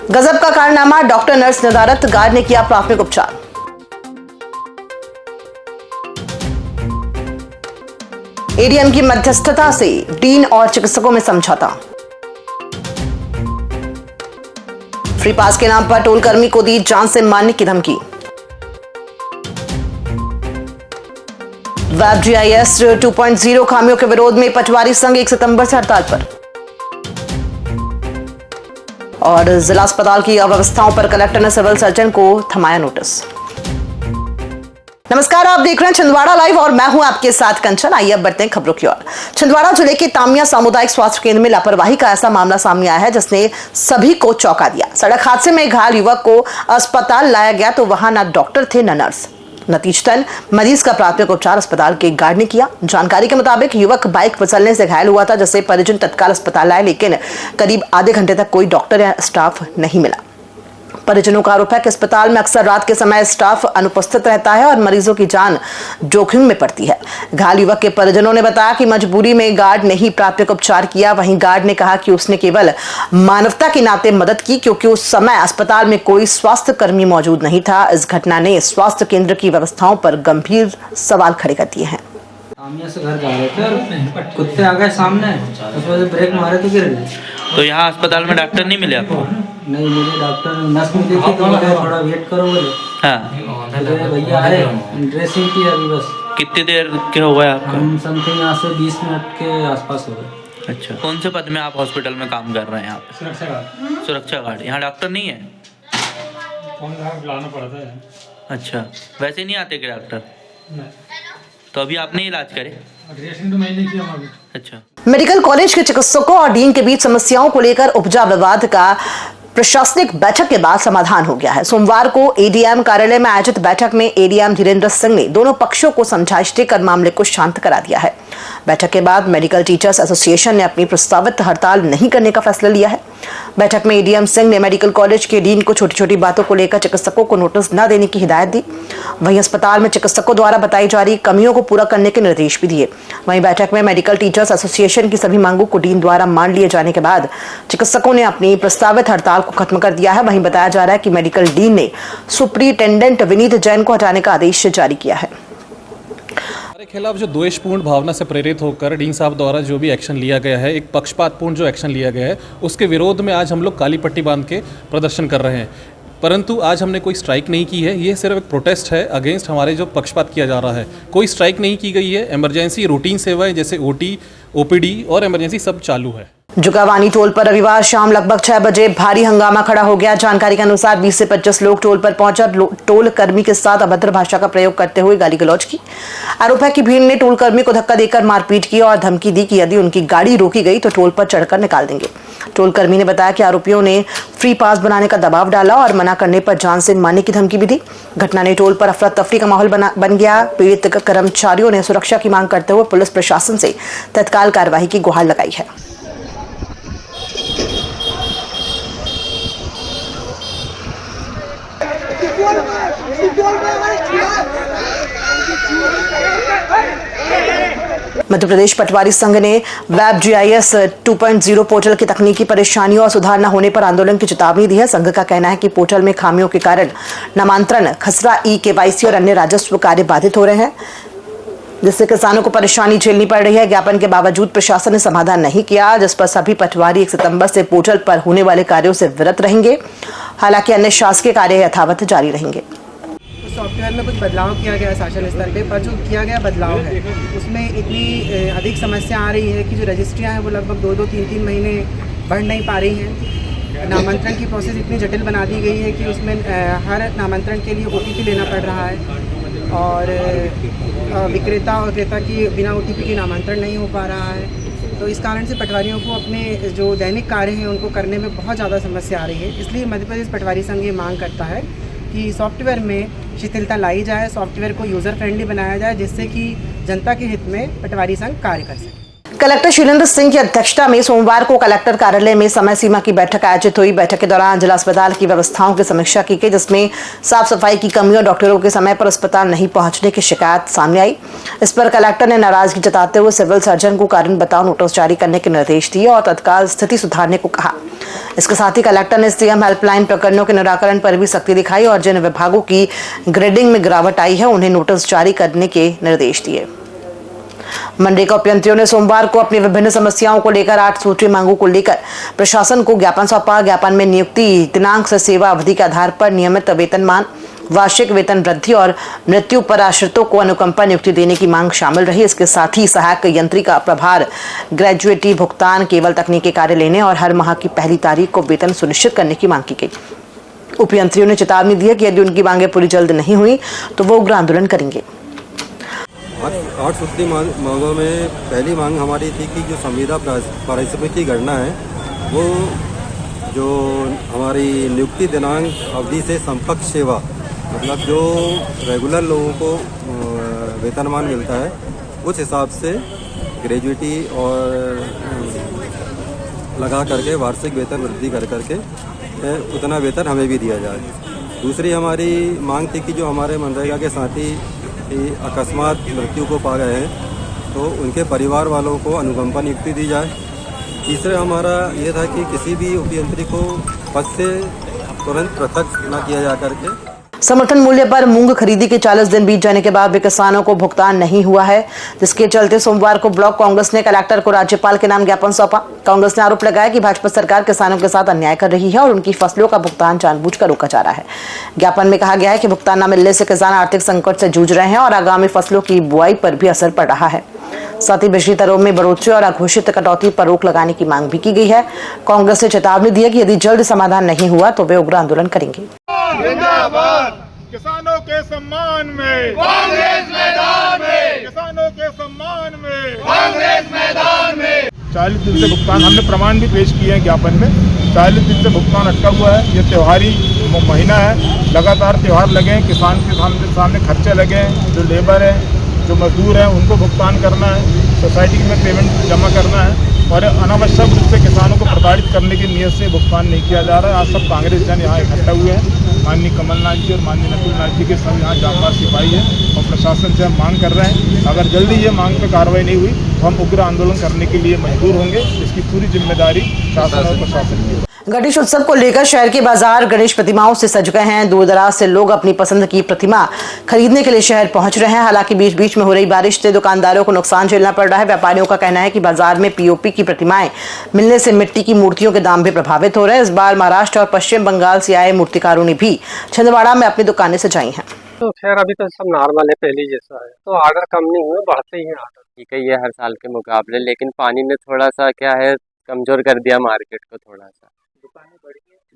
गजब का कारनामा, डॉक्टर नर्स नदारत, गार्ड ने किया प्राथमिक उपचार। एडीएम की मध्यस्थता से डीन और चिकित्सकों में समझौता। फ्री पास के नाम पर टोल कर्मी को दी जान से मारने की धमकी। वेब जीआईएस 2.0 खामियों के विरोध में पटवारी संघ 1 सितंबर से हड़ताल पर। और जिला अस्पताल की अव्यवस्थाओं पर कलेक्टर ने सिविल सर्जन को थमाया नोटिस। नमस्कार, आप देख रहे हैं छिंदवाड़ा लाइव और मैं हूं आपके साथ कंचन। आइए अब बढ़ते हैं खबरों की ओर। छिंदवाड़ा जिले के तामिया सामुदायिक स्वास्थ्य केंद्र में लापरवाही का ऐसा मामला सामने आया है जिसने सभी को चौंका दिया। सड़क हादसे में घायल युवक को अस्पताल लाया गया तो वहां न डॉक्टर थे न नर्स। नतीजतन मरीज का प्राथमिक उपचार अस्पताल के गार्ड ने किया। जानकारी के मुताबिक युवक बाइक फिसलने से घायल हुआ था, जिससे परिजन तत्काल अस्पताल आए, लेकिन करीब आधे घंटे तक कोई डॉक्टर या स्टाफ नहीं मिला। परिजनों का आरोप है कि अस्पताल में अक्सर रात के समय स्टाफ अनुपस्थित रहता है और मरीजों की जान जोखिम में पड़ती है। घायल युवक के परिजनों ने बताया कि मजबूरी में गार्ड ने ही प्राथमिक उपचार किया। वहीं गार्ड ने कहा कि उसने केवल मानवता के नाते मदद की, क्योंकि उस समय अस्पताल में कोई स्वास्थ्य कर्मी मौजूद नहीं था। इस घटना ने स्वास्थ्य केंद्र की व्यवस्थाओं पर गंभीर सवाल खड़े कर दिए हैं। तामिया से घर जा रहे थे और कुत्ते आ गए सामने, उस वजह से ब्रेक मारे तो गिर गए। तो यहाँ अस्पताल में डॉक्टर नहीं मिले आपको? नहीं मिले डॉक्टर, नर्स मिली थी तो बोले थोड़ा वेट करो बोले। हाँ, भैया आए, ड्रेसिंग की अभी बस। कितनी देर के हो गए आपको? हम समथिंग यहाँ से 20 मिनट के आसपास हो गए। अच्छा, कौन से पद में आप हॉस्पिटल में काम कर रहे हैं? यहाँ पे सुरक्षा गार्ड। यहाँ डॉक्टर नहीं है? बुलाना पड़ता है। अच्छा, वैसे नहीं आते क्या डॉक्टर? तो अभी आपने इलाज करे? ड्रेसिंग तो मैंने किया अभी। अच्छा। मेडिकल कॉलेज के चिकित्सकों और डीन के बीच समस्याओं को लेकर उपजा विवाद का प्रशासनिक बैठक के बाद समाधान हो गया है। सोमवार को एडीएम कार्यालय में आयोजित बैठक में एडीएम धीरेन्द्र सिंह ने दोनों पक्षों को समझाइश देकर मामले को शांत करा दिया है। बैठक के बाद मेडिकल टीचर्स एसोसिएशन ने अपनी प्रस्तावित हड़ताल नहीं करने का फैसला लिया है। बैठक में एडीएम सिंह ने मेडिकल कॉलेज के डीन को छोटी छोटी बातों को लेकर चिकित्सकों को नोटिस न देने की हिदायत दी। वहीं अस्पताल में चिकित्सकों द्वारा बताई जा रही कमियों को पूरा करने के निर्देश भी दिए। वहीं बैठक में मेडिकल टीचर्स एसोसिएशन की सभी मांगों को डीन द्वारा मान लिए जाने के बाद चिकित्सकों ने अपनी प्रस्तावित हड़ताल को खत्म कर दिया है। वहीं बताया जा रहा है कि मेडिकल डीन ने सुप्रिंटेंडेंट विनीत जैन को हटाने का आदेश जारी किया है। हमारे खिलाफ जो द्वेषपूर्ण भावना से प्रेरित होकर डीन साहब द्वारा जो भी एक्शन लिया गया है, एक पक्षपातपूर्ण जो एक्शन लिया गया है, उसके विरोध में आज हम लोग काली पट्टी बांध के प्रदर्शन कर रहे हैं। परंतु आज हमने कोई स्ट्राइक नहीं की है। ये सिर्फ एक प्रोटेस्ट है अगेंस्ट हमारे जो पक्षपात किया जा रहा है। कोई स्ट्राइक नहीं की गई है। इमरजेंसी रूटीन सेवाएं जैसे ओटी, ओपीडी और इमरजेंसी सब चालू है। जुगावानी टोल पर रविवार शाम लगभग 6 बजे भारी हंगामा खड़ा हो गया। जानकारी के अनुसार 20 से 25 लोग टोल पर पहुंचकर टोल कर्मी के साथ अभद्र भाषा का प्रयोग करते हुए गाली गलौज की। आरोप है कि भीड़ ने टोल कर्मी को धक्का देकर मारपीट की और धमकी दी कि यदि उनकी गाड़ी रोकी गई तो टोल पर चढ़कर निकाल देंगे। टोल कर्मी ने बताया कि आरोपियों ने फ्री पास बनाने का दबाव डाला और मना करने पर जान से मारने की धमकी भी दी। घटना ने टोल पर अफरा तफरी का माहौल बन गया। पीड़ित कर्मचारियों ने सुरक्षा की मांग करते हुए पुलिस प्रशासन से तत्काल कार्रवाई की गुहार लगाई है। मध्य प्रदेश पटवारी संघ ने वेब जीआईएस 2.0 पोर्टल की तकनीकी परेशानियों और सुधार न होने पर आंदोलन की चेतावनी दी है। संघ का कहना है कि पोर्टल में खामियों के कारण नामांतरण, खसरा, ई-केवाईसी और अन्य राजस्व कार्य बाधित हो रहे हैं, जिससे किसानों को परेशानी झेलनी पड़ रही है। ज्ञापन के बावजूद प्रशासन ने समाधान नहीं किया, जिस पर सभी पटवारी 1 सितंबर से पोर्टल पर होने वाले कार्यों से विरत रहेंगे। हालांकि अन्य शासकीय कार्य यथावत जारी रहेंगे। सॉफ्टवेयर में कुछ बदलाव किया गया है शासन स्तर पे, पर जो किया गया बदलाव है उसमें इतनी अधिक समस्या आ रही है कि जो रजिस्ट्रियाँ हैं वो लगभग 2-2, 3-3 महीने बढ़ नहीं पा रही हैं। नामांतरण की प्रोसेस इतनी जटिल बना दी गई है कि उसमें हर नामांतरण के लिए OTP लेना पड़ रहा है और विक्रेता और क्रेता की बिना OTP के नामांतरण नहीं हो पा रहा है। तो इस कारण से पटवारियों को अपने जो दैनिक कार्य हैं उनको करने में बहुत ज़्यादा समस्या आ रही है। इसलिए मध्य प्रदेश पटवारी संघ ये मांग करता है कि सॉफ्टवेयर में शिथिलता लाई जाए, सॉफ्टवेयर को यूज़र फ्रेंडली बनाया जाए, जिससे कि जनता के हित में पटवारी संघ कार्य कर सके। कलेक्टर शीलेंद्र सिंह की अध्यक्षता में सोमवार को कलेक्टर कार्यालय में समय सीमा की बैठक आयोजित हुई। बैठक के दौरान जिला अस्पताल की व्यवस्थाओं की समीक्षा की गई, जिसमें साफ सफाई की कमी और डॉक्टरों के समय पर अस्पताल नहीं पहुंचने की शिकायत सामने आई। इस पर कलेक्टर ने नाराजगी जताते हुए सिविल सर्जन को कारण बताओ नोटिस जारी करने के निर्देश दिए और तत्काल स्थिति सुधारने को कहा। इसके साथ ही कलेक्टर ने सीएम हेल्पलाइन प्रकरणों के निराकरण पर भी सख्ती दिखाई और जिन विभागों की ग्रेडिंग में गिरावट आई है उन्हें नोटिस जारी करने के निर्देश दिए। मनरेगा अभियंत्रियों ने सोमवार को अपनी विभिन्न समस्याओं को लेकर 8 सूत्रीय मांगों को लेकर प्रशासन को ज्ञापन सौंपा। ज्ञापन में नियुक्ति दिनांक से सेवा अवधि के आधार पर नियमित वेतनमान, वार्षिक वेतन वृद्धि और मृत्यु पर आश्रितों को अनुकंपा नियुक्ति देने की मांग शामिल रही। इसके साथ ही सहायक यंत्रिका प्रभार, ग्रेजुएटी भुगतान, केवल तकनीकी कार्य लेने और हर माह की पहली तारीख को वेतन सुनिश्चित करने की मांग की गई। उपयंत्रियों ने चेतावनी दी कि यदि उनकी मांगें पूरी जल्द नहीं हुई तो वो उग्र आंदोलन करेंगे। 8 सूत्री मांगों में पहली मांग हमारी थी कि जो संविदा पारिश्रमिक की गणना है वो जो हमारी नियुक्ति दिनांक अवधि से समकक्ष सेवा, मतलब जो रेगुलर लोगों को वेतनमान मिलता है उस हिसाब से ग्रेजुएटी और लगा करके वार्षिक वेतन वृद्धि कर करके उतना वेतन हमें भी दिया जाए। दूसरी हमारी मांग थी कि जो हमारे मनरेगा के साथी अकस्मात मृत्यु को पा गए हैं तो उनके परिवार वालों को अनुकंपा नियुक्ति दी जाए। तीसरा हमारा ये था कि किसी भी उपयंत्री को पद से तुरंत पृथक न किया जा करके। समर्थन मूल्य पर मूंग खरीदी के 40 दिन बीत जाने के बाद भी किसानों को भुगतान नहीं हुआ है, जिसके चलते सोमवार को ब्लॉक कांग्रेस ने कलेक्टर को राज्यपाल के नाम ज्ञापन सौंपा। कांग्रेस ने आरोप लगाया कि भाजपा सरकार किसानों के साथ अन्याय कर रही है और उनकी फसलों का भुगतान जानबूझकर रोका जा रहा है। ज्ञापन में कहा गया है कि भुगतान न मिलने से किसान आर्थिक संकट से जूझ रहे हैं और आगामी फसलों की बुआई पर भी असर पड़ रहा है। साथ ही बिजली दरों में बढ़ोतरी और अघोषित कटौती पर रोक लगाने की मांग भी की गई है। कांग्रेस ने चेतावनी दी है कि यदि जल्द समाधान नहीं हुआ तो वे उग्र आंदोलन करेंगे। किसानों के सम्मान में कांग्रेस मैदान में, किसानों के सम्मान में कांग्रेस मैदान में। 40 दिन से भुगतान, हमने प्रमाण भी पेश किए हैं ज्ञापन में। 40 दिन से भुगतान अटका हुआ है। ये त्योहारी महीना है, लगातार त्योहार लगे हैं, किसान के सामने खर्चे लगे हैं, जो लेबर है, जो मजदूर हैं, उनको भुगतान करना है, सोसाइटी में पेमेंट जमा करना है और अनावश्यक रूप से किसानों को प्रताड़ित करने की नीयत से भुगतान नहीं किया जा रहा है। आज सब कांग्रेस जन यहाँ इकट्ठा हुए हैं। माननीय कमलनाथ जी और माननीय नकुलनाथ जी के सब यहाँ जांबाज सिपाही है और प्रशासन से हम मांग कर रहे हैं अगर जल्दी ये मांग पर कार्रवाई नहीं हुई तो हम उग्र आंदोलन करने के लिए मजबूर होंगे। इसकी पूरी जिम्मेदारी शासन और प्रशासन की है। गणेश उत्सव को लेकर शहर के बाजार गणेश प्रतिमाओं से सज गए हैं। दूर दराज से लोग अपनी पसंद की प्रतिमा खरीदने के लिए शहर पहुंच रहे हैं। हालांकि बीच बीच में हो रही बारिश से दुकानदारों को नुकसान झेलना पड़ रहा है। व्यापारियों का कहना है कि बाजार में पीओपी की प्रतिमाएं मिलने से मिट्टी की मूर्तियों के दाम भी प्रभावित हो रहे हैं। इस बार महाराष्ट्र और पश्चिम बंगाल से आए मूर्तिकारों ने भी छिंदवाड़ा में अपनी दुकानें सजाई हैं। तो खैर अभी तो सब नॉर्मल है, पहले जैसा है, तो ऑर्डर कम नहीं हुए, बढ़ते ही हैं ऑर्डर। ठीक है, ये हर साल के मुकाबले, लेकिन पानी ने थोड़ा सा क्या है कमजोर कर दिया मार्केट को। थोड़ा सा दुकानें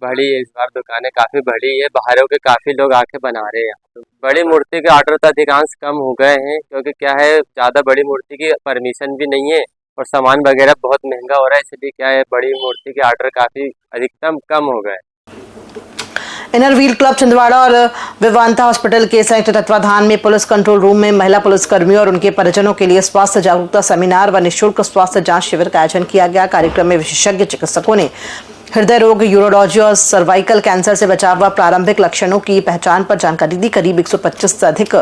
बढ़ी है, इस बार दुकानें काफ़ी बढ़ी है, बाहरों के काफ़ी लोग आके बना रहे हैं। तो बड़ी मूर्ति के ऑर्डर तो अधिकांश कम हो गए हैं, क्योंकि क्या है ज़्यादा बड़ी मूर्ति की परमिशन भी नहीं है और सामान वगैरह बहुत महंगा हो रहा है, इसलिए क्या है बड़ी मूर्ति के ऑर्डर काफ़ी अधिकतम कम हो गए। इनर व्हील क्लब छिंदवाड़ा और विवांता हॉस्पिटल के संयुक्त तत्वाधान में पुलिस कंट्रोल रूम में महिला पुलिसकर्मियों और उनके परिजनों के लिए स्वास्थ्य जागरूकता सेमिनार व निःशुल्क स्वास्थ्य जांच शिविर का आयोजन किया गया। कार्यक्रम में विशेषज्ञ चिकित्सकों ने हृदय रोग, यूरोलॉजी और सर्वाइकल कैंसर से बचाव व प्रारंभिक लक्षणों की पहचान पर जानकारी दी। करीब 125 से अधिक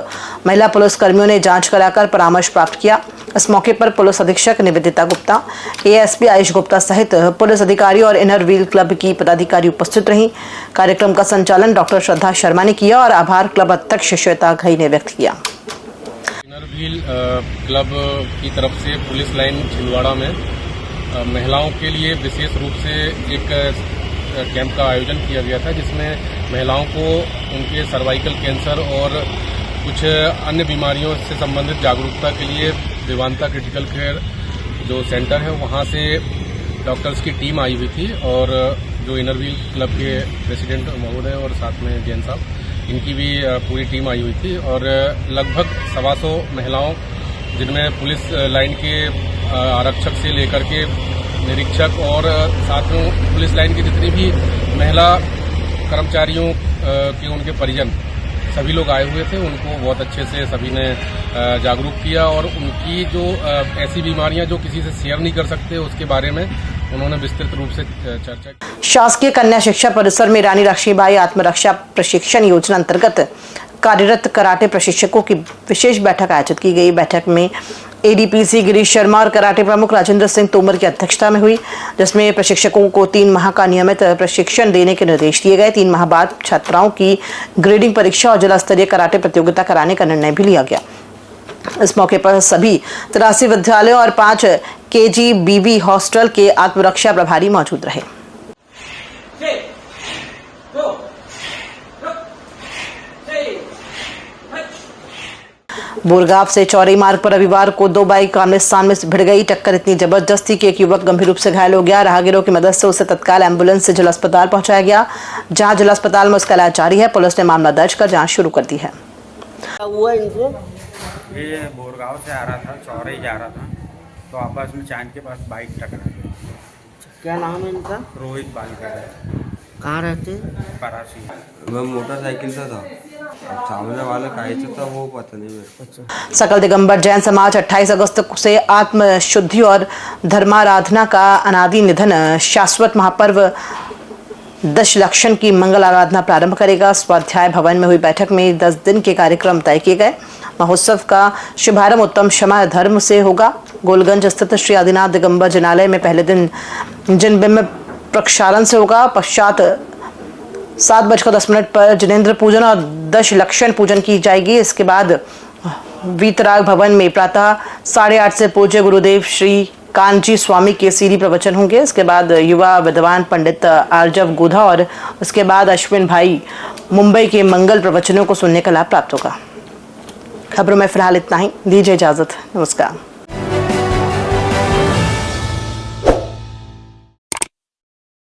महिला पुलिसकर्मियों ने जांच कराकर परामर्श प्राप्त किया। इस मौके पर पुलिस अधीक्षक निवेदिता गुप्ता, एएसपी आयुष गुप्ता सहित पुलिस अधिकारी और इनर व्हील क्लब की पदाधिकारी उपस्थित रहीं। कार्यक्रम का संचालन डॉक्टर श्रद्धा शर्मा ने किया और आभार क्लब अध्यक्ष श्वेता घई ने व्यक्त किया। इनर व्हील क्लब की तरफ से पुलिस लाइन छिंदवाड़ा में महिलाओं के लिए विशेष रूप से एक कैंप का आयोजन किया गया था, जिसमें महिलाओं को उनके सर्वाइकल कैंसर और कुछ अन्य बीमारियों से संबंधित जागरूकता के लिए विवांता क्रिटिकल केयर जो सेंटर है वहाँ से डॉक्टर्स की टीम आई हुई थी और जो इनर व्हील क्लब के प्रेसिडेंट महोदय और साथ में जैन साहब, इनकी भी पूरी टीम आई हुई थी और लगभग 125 महिलाओं, जिनमें पुलिस लाइन के आरक्षक से लेकर के निरीक्षक और साथ में पुलिस लाइन की जितनी भी महिला कर्मचारियों के उनके परिजन सभी लोग आए हुए थे, उनको बहुत अच्छे से सभी ने जागरूक किया और उनकी जो ऐसी बीमारियां जो किसी से शेयर नहीं कर सकते उसके बारे में उन्होंने विस्तृत रूप से चर्चा की। शासकीय कन्या शिक्षा परिसर में रानी लक्ष्मीबाई आत्मरक्षा प्रशिक्षण योजना अंतर्गत कार्यरत कराटे प्रशिक्षकों की विशेष बैठक आयोजित की गई। बैठक में एडीपीसी गिरीश शर्मा और कराटे प्रमुख राजेंद्र सिंह तोमर की अध्यक्षता में हुई, जिसमें प्रशिक्षकों को 3 माह का नियमित प्रशिक्षण देने के निर्देश दिए गए। 3 माह बाद छात्राओं की ग्रेडिंग परीक्षा और जिला स्तरीय कराटे प्रतियोगिता कराने का निर्णय भी लिया गया। इस मौके पर सभी 83 विद्यालयों और 5 KGBV हॉस्टल के आत्मरक्षा प्रभारी मौजूद रहे। बोरगांव से चौरी मार्ग पर रविवार को 2 बाइक आमने सामने से भिड़ गई। टक्कर इतनी जबरदस्त थी कि एक युवक गंभीर रूप से घायल हो गया। राहगीरों की मदद से उसे तत्काल एम्बुलेंस से जिला अस्पताल पहुंचाया गया, जहां जिला अस्पताल में उसका इलाज जारी है। पुलिस ने मामला दर्ज कर जांच शुरू कर दी है। ये बोरगांव से आ रहा था, चौरी जा रहा था, तो आपस में चांद के पास बाइक टकरा गई। क्या नाम है इनका? रोहित बालकर। कहाँ रहते? परासी। मैं मोटरसाइकिल से था, अब सामने वाला काहे से था वो पता नहीं मेरे। सकल दिगंबर जैन समाज 28 अगस्त से आत्मशुद्धि और धर्माराधना का अनादि निधन शाश्वत महापर्व दशलक्षण की मंगल आराधना प्रारंभ करेगा। स्वाध्याय भवन में हुई बैठक में 10 दिन के कार्यक्रम तय किए गए। महोत्सव का शुभारंभ उत्तम क्षमा धर्म से होगा। गोलगंज स्थित श्री आदिनाथ दिगंबर जिनालय में पहले दिन जिनबिंब प्रक्षालन से होगा। पश्चात 7:10 पर जिनेंद्र पूजन और दशलक्षण पूजन की जाएगी। इसके बाद वीतराग भवन में प्रातः 8:30 से पूज्य गुरुदेव श्री कांची स्वामी के सीधी प्रवचन होंगे। इसके बाद युवा विद्वान पंडित आर्जव गोधा और उसके बाद अश्विन भाई मुंबई के मंगल प्रवचनों को सुनने का लाभ प्राप्त होगा। खबरों में फिलहाल इतना ही, दीजिए इजाजत, नमस्कार।